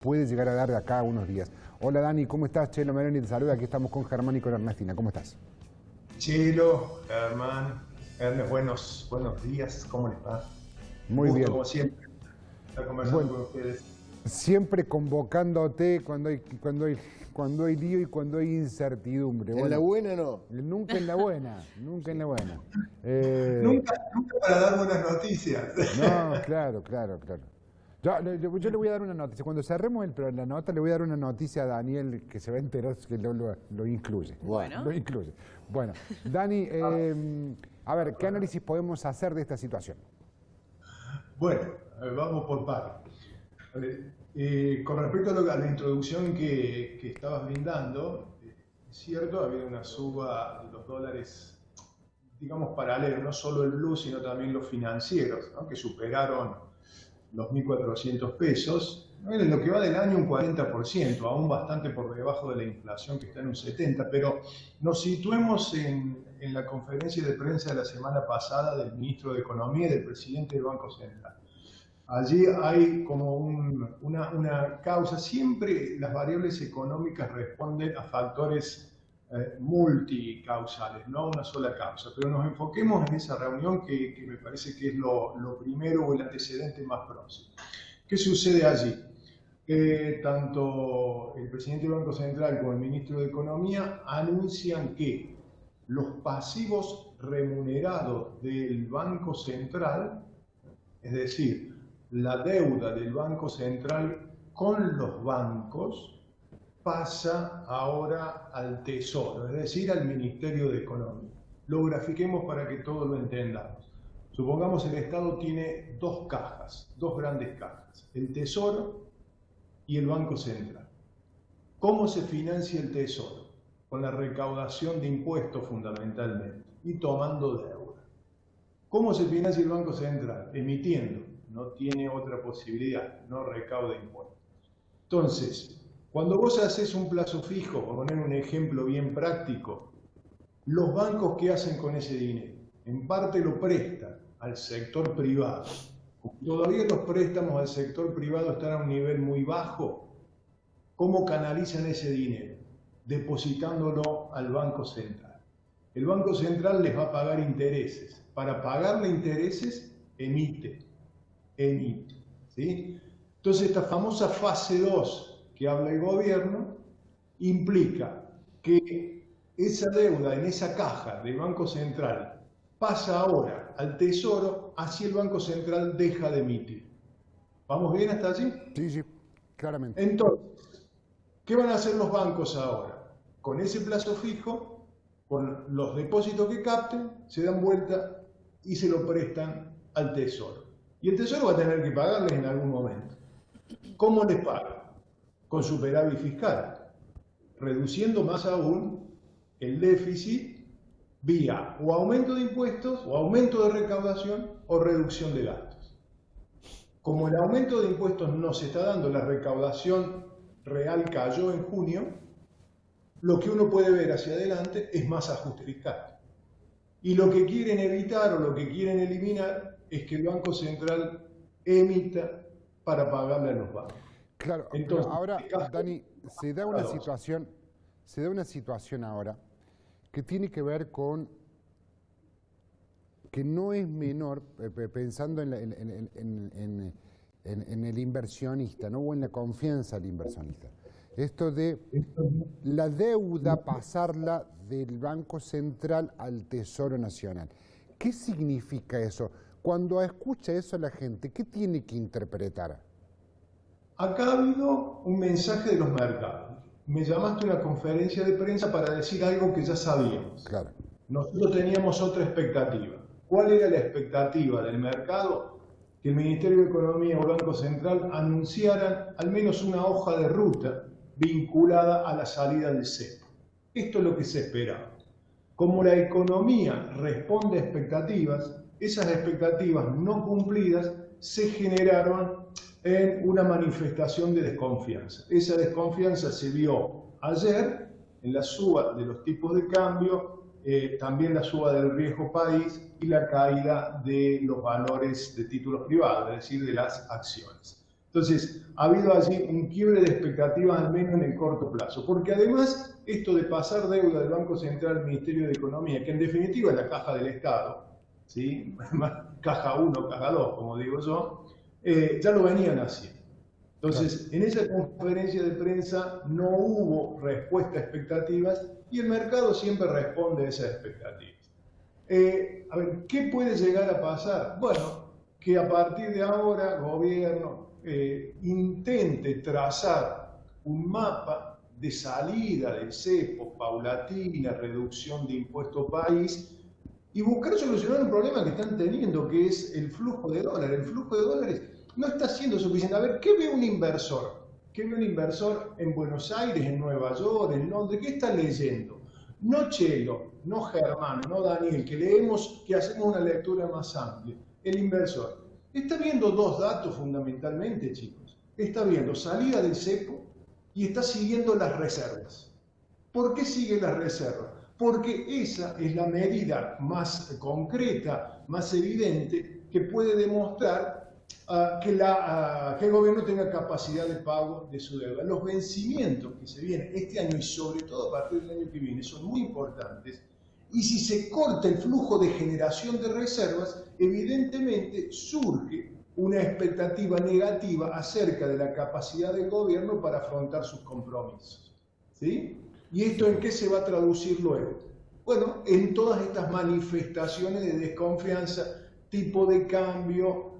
puede llegar a dar de acá a unos días. Hola Dani, ¿cómo estás? Chelo Meroni te saluda, aquí estamos con Germán y con Ernestina, ¿cómo estás? Chelo, Germán, Ernest, buenos días, ¿cómo les va? Un Muy gusto, bien. como siempre, estar conversando Bueno, con ustedes. siempre convocándote cuando hay lío y cuando hay incertidumbre. En la Bueno, buena no. nunca en la buena, nunca en la buena. Nunca para dar buenas noticias. No, claro. Yo le voy a dar una noticia. Cuando cerremos la nota, le voy a dar una noticia a Daniel que se va a enterar que lo incluye. Bueno. Lo incluye. Bueno, Dani, a ver, ¿qué análisis podemos hacer de esta situación? Bueno, vamos por partes. Con respecto a la introducción que estabas brindando, es cierto, ha habido una suba de los dólares, digamos, paralelo, no solo el blue, sino también los financieros, ¿no? Que superaron los 1.400 pesos. En lo que va del año un 40%, aún bastante por debajo de la inflación que está en un 70%, pero nos situemos en la conferencia de prensa de la semana pasada del ministro de Economía y del presidente del Banco Central. Allí hay como una causa, siempre las variables económicas responden a factores multicausales, no a una sola causa, pero nos enfoquemos en esa reunión que me parece que es lo primero o el antecedente más próximo. ¿Qué sucede allí? Tanto el presidente del Banco Central como el ministro de Economía anuncian que los pasivos remunerados del Banco Central, es decir, la deuda del Banco Central con los bancos, pasa ahora al Tesoro, es decir, al Ministerio de Economía. Lo grafiquemos para que todos lo entendamos. Supongamos el Estado tiene dos cajas, dos grandes cajas, el Tesoro y el Banco Central. ¿Cómo se financia el Tesoro? Con la recaudación de impuestos fundamentalmente y tomando deuda. ¿Cómo se financia el Banco Central? Emitiendo. No tiene otra posibilidad, no recauda impuestos. Entonces, cuando vos haces un plazo fijo, por poner un ejemplo bien práctico, los bancos, ¿qué hacen con ese dinero? En parte lo prestan al sector privado. Como todavía los préstamos al sector privado están a un nivel muy bajo, ¿cómo canalizan ese dinero? Depositándolo al Banco Central. El Banco Central les va a pagar intereses. Para pagarle intereses, emite. ¿Sí? Entonces, esta famosa fase 2 que habla el gobierno implica que esa deuda en esa caja del Banco Central pasa ahora al Tesoro, así el Banco Central deja de emitir. ¿Vamos bien hasta allí? Sí, claramente. Entonces, ¿qué van a hacer los bancos ahora? Con ese plazo fijo, con los depósitos que capten, se dan vuelta y se lo prestan al Tesoro. Y el Tesoro va a tener que pagarles en algún momento. ¿Cómo les paga? Con superávit fiscal, reduciendo más aún el déficit vía o aumento de impuestos, o aumento de recaudación, o reducción de gastos. Como el aumento de impuestos no se está dando, la recaudación real cayó en junio, lo que uno puede ver hacia adelante es más ajuste fiscal. Y lo que quieren evitar o lo que quieren eliminar es que el Banco Central emita para pagarle a los bancos. Claro, Entonces, pero ahora, Dani, se da una situación ahora que tiene que ver con que no es menor, pensando en el inversionista, ¿no? O en la confianza del inversionista. Esto de la deuda pasarla del Banco Central al Tesoro Nacional. ¿Qué significa eso? Cuando escucha eso la gente, ¿qué tiene que interpretar? Acá ha habido un mensaje de los mercados. Me llamaste a una conferencia de prensa para decir algo que ya sabíamos. Claro. Nosotros teníamos otra expectativa. ¿Cuál era la expectativa del mercado? Que el Ministerio de Economía o el Banco Central anunciaran al menos una hoja de ruta vinculada a la salida del cepo. Esto es lo que se esperaba. Como la economía responde a expectativas, esas expectativas no cumplidas se generaron en una manifestación de desconfianza. Esa desconfianza se vio ayer en la suba de los tipos de cambio, también la suba del riesgo país y la caída de los valores de títulos privados, es decir, de las acciones. Entonces, ha habido allí un quiebre de expectativas, al menos en el corto plazo. Porque además, esto de pasar deuda del Banco Central al Ministerio de Economía, que en definitiva es la caja del Estado, ¿sí? Caja 1, caja 2, como digo yo, ya lo venían haciendo. Entonces, en esa conferencia de prensa no hubo respuesta a expectativas y el mercado siempre responde a esas expectativas. A ver, ¿qué puede llegar a pasar? Bueno, que a partir de ahora el gobierno intente trazar un mapa de salida del cepo, paulatina, reducción de impuesto país, y buscar solucionar un problema que están teniendo, que es el flujo de dólares. El flujo de dólares no está siendo suficiente. A ver, ¿qué ve un inversor? ¿Qué ve un inversor en Buenos Aires, en Nueva York, en Londres? ¿Qué está leyendo? No Chelo, no Germán, no Daniel, que leemos, que hacemos una lectura más amplia. El inversor está viendo dos datos fundamentalmente, chicos. Está viendo salida del cepo y está siguiendo las reservas. ¿Por qué sigue las reservas? Porque esa es la medida más concreta, más evidente, que puede demostrar que el gobierno tenga capacidad de pago de su deuda. Los vencimientos que se vienen este año y sobre todo a partir del año que viene son muy importantes, y si se corta el flujo de generación de reservas, evidentemente surge una expectativa negativa acerca de la capacidad del gobierno para afrontar sus compromisos, ¿sí? ¿Y esto en qué se va a traducir luego? Bueno, en todas estas manifestaciones de desconfianza, tipo de cambio,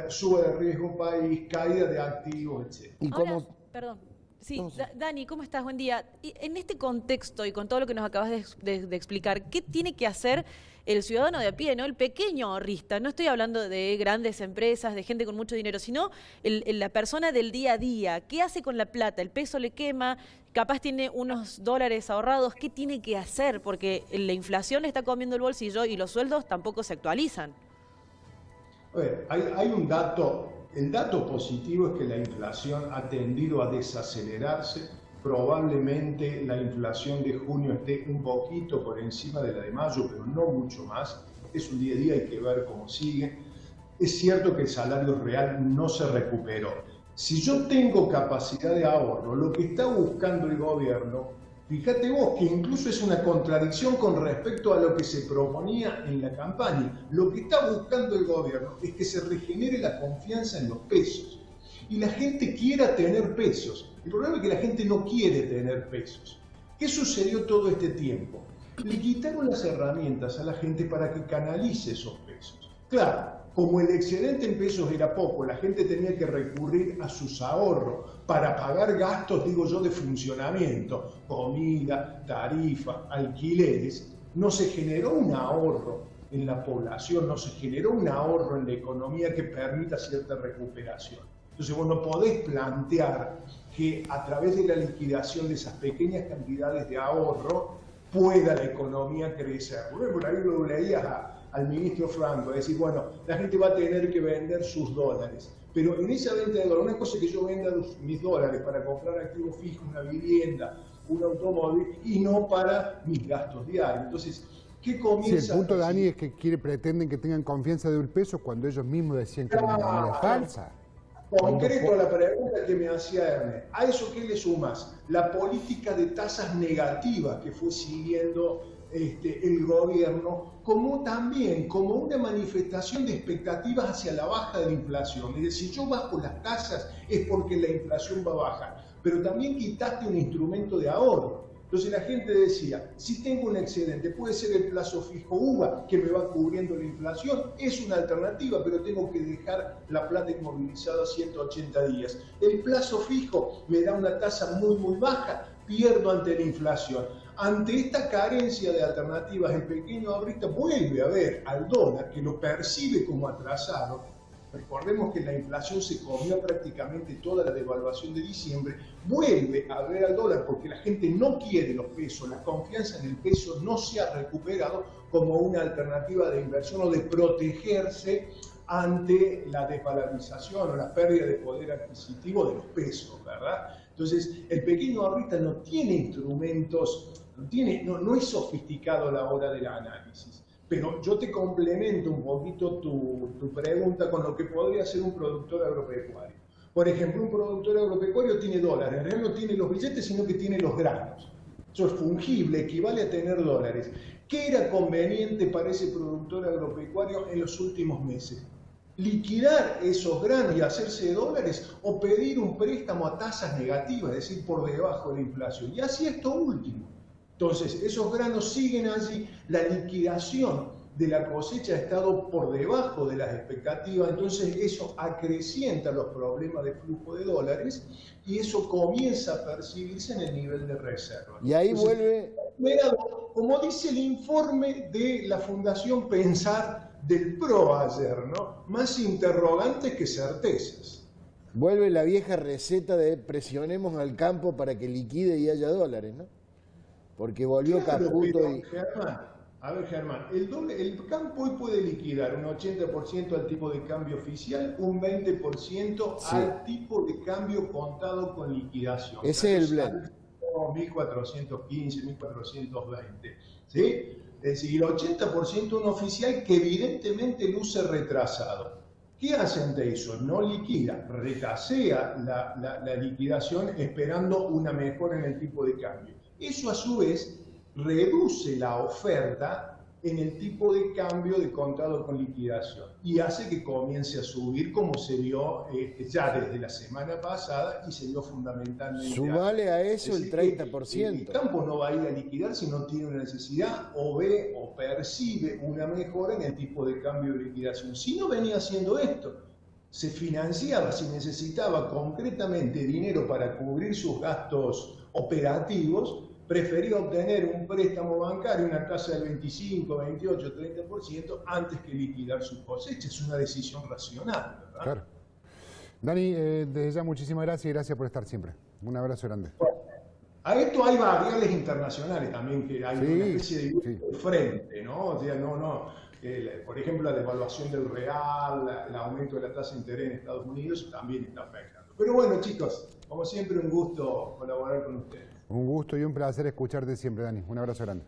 suba de riesgo país, caída de activos, etc. ¿Y cómo? Ahora, perdón. Sí, Dani, ¿cómo estás? Buen día. Y en este contexto y con todo lo que nos acabas de explicar, ¿qué tiene que hacer el ciudadano de a pie, ¿no? El pequeño ahorrista? No estoy hablando de grandes empresas, de gente con mucho dinero, sino la persona del día a día. ¿Qué hace con la plata? El peso le quema, capaz tiene unos dólares ahorrados. ¿Qué tiene que hacer? Porque la inflación le está comiendo el bolsillo y los sueldos tampoco se actualizan. A ver, hay un dato. El dato positivo es que la inflación ha tendido a desacelerarse. Probablemente la inflación de junio esté un poquito por encima de la de mayo, pero no mucho más. Es un día a día, hay que ver cómo sigue. Es cierto que el salario real no se recuperó. Si yo tengo capacidad de ahorro, lo que está buscando el gobierno, fíjate vos que incluso es una contradicción con respecto a lo que se proponía en la campaña. Lo que está buscando el gobierno es que se regenere la confianza en los pesos y la gente quiera tener pesos. El problema es que la gente no quiere tener pesos. ¿Qué sucedió todo este tiempo? Le quitaron las herramientas a la gente para que canalice esos pesos. Claro, como el excedente en pesos era poco, la gente tenía que recurrir a sus ahorros para pagar gastos, digo yo, de funcionamiento, comida, tarifa, alquileres. No se generó un ahorro en la población, no se generó un ahorro en la economía que permita cierta recuperación. Entonces vos no podés plantear que a través de la liquidación de esas pequeñas cantidades de ahorro pueda la economía crecer. Por ahí lo leías al ministro Franco, decir, bueno, la gente va a tener que vender sus dólares. Pero en esa venta de dólares, una cosa es que yo venda mis dólares para comprar activos fijos, una vivienda, un automóvil, y no para mis gastos diarios. Entonces, ¿qué comienza? Sí, el punto, Dani, es que pretenden que tengan confianza del peso cuando ellos mismos decían que era una moneda falsa. Concreto a la pregunta que me hacía Ernest, ¿a eso qué le sumas? La política de tasas negativas que fue siguiendo el gobierno, como también como una manifestación de expectativas hacia la baja de la inflación. Es decir, si yo bajo las tasas es porque la inflación va a bajar, pero también quitaste un instrumento de ahorro. Entonces la gente decía, si tengo un excedente, puede ser el plazo fijo UVA que me va cubriendo la inflación, es una alternativa, pero tengo que dejar la plata inmovilizada 180 días. El plazo fijo me da una tasa muy baja, pierdo ante la inflación. Ante esta carencia de alternativas, el pequeño ahorrista vuelve a ver al dólar, que lo percibe como atrasado. Recordemos que la inflación se comió prácticamente toda la devaluación de diciembre, vuelve a ver al dólar porque la gente no quiere los pesos, la confianza en el peso no se ha recuperado como una alternativa de inversión o de protegerse ante la desvalorización o la pérdida de poder adquisitivo de los pesos, ¿verdad? Entonces, el pequeño ahorrista no tiene instrumentos, no es sofisticado a la hora del análisis. Pero yo te complemento un poquito tu pregunta con lo que podría ser un productor agropecuario. Por ejemplo, un productor agropecuario tiene dólares, en realidad no tiene los billetes, sino que tiene los granos. Eso es fungible, equivale a tener dólares. ¿Qué era conveniente para ese productor agropecuario en los últimos meses? Liquidar esos granos y hacerse dólares o pedir un préstamo a tasas negativas, es decir, por debajo de la inflación. Y así esto último. Entonces, esos granos siguen allí, la liquidación de la cosecha ha estado por debajo de las expectativas, entonces eso acrecienta los problemas de flujo de dólares y eso comienza a percibirse en el nivel de reserva. Y ahí entonces, como dice el informe de la Fundación Pensar del PRO ayer, ¿no? Más interrogantes que certezas. Vuelve la vieja receta de presionemos al campo para que liquide y haya dólares, ¿no? Porque volvió Caputo y... Germán, el campo hoy puede liquidar un 80% al tipo de cambio oficial, un 20% al tipo de cambio contado con liquidación. Ese es el blend. 1415, 1420. ¿Sí? Es decir, el 80% un oficial que evidentemente luce retrasado. ¿Qué hace ante eso? No liquida, retasea la liquidación esperando una mejora en el tipo de cambio. Eso a su vez reduce la oferta en el tipo de cambio de contado con liquidación y hace que comience a subir como se vio ya desde la semana pasada y se vio fundamentalmente. Sumale a eso el 30%. El campo no va a ir a liquidar si no tiene una necesidad o ve o percibe una mejora en el tipo de cambio de liquidación. Si no venía haciendo esto, se financiaba, si necesitaba concretamente dinero para cubrir sus gastos operativos, prefería obtener un préstamo bancario, una tasa del 25, 28, 30% antes que liquidar su cosecha. Es una decisión racional, ¿verdad? Claro. Dani, desde ya muchísimas gracias y gracias por estar siempre. Un abrazo grande. Bueno, a esto hay variables internacionales también, que hay una especie de frente, ¿no? O sea, por ejemplo, la devaluación del real, el aumento de la tasa de interés en Estados Unidos también está afectando. Pero bueno, chicos, como siempre, un gusto colaborar con ustedes. Un gusto y un placer escucharte siempre, Dani. Un abrazo grande.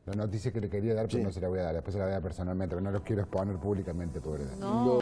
La noticia que le quería dar, pero no se la voy a dar. Después se la voy a dar personalmente, pero no los quiero exponer públicamente, pobre Dani. No.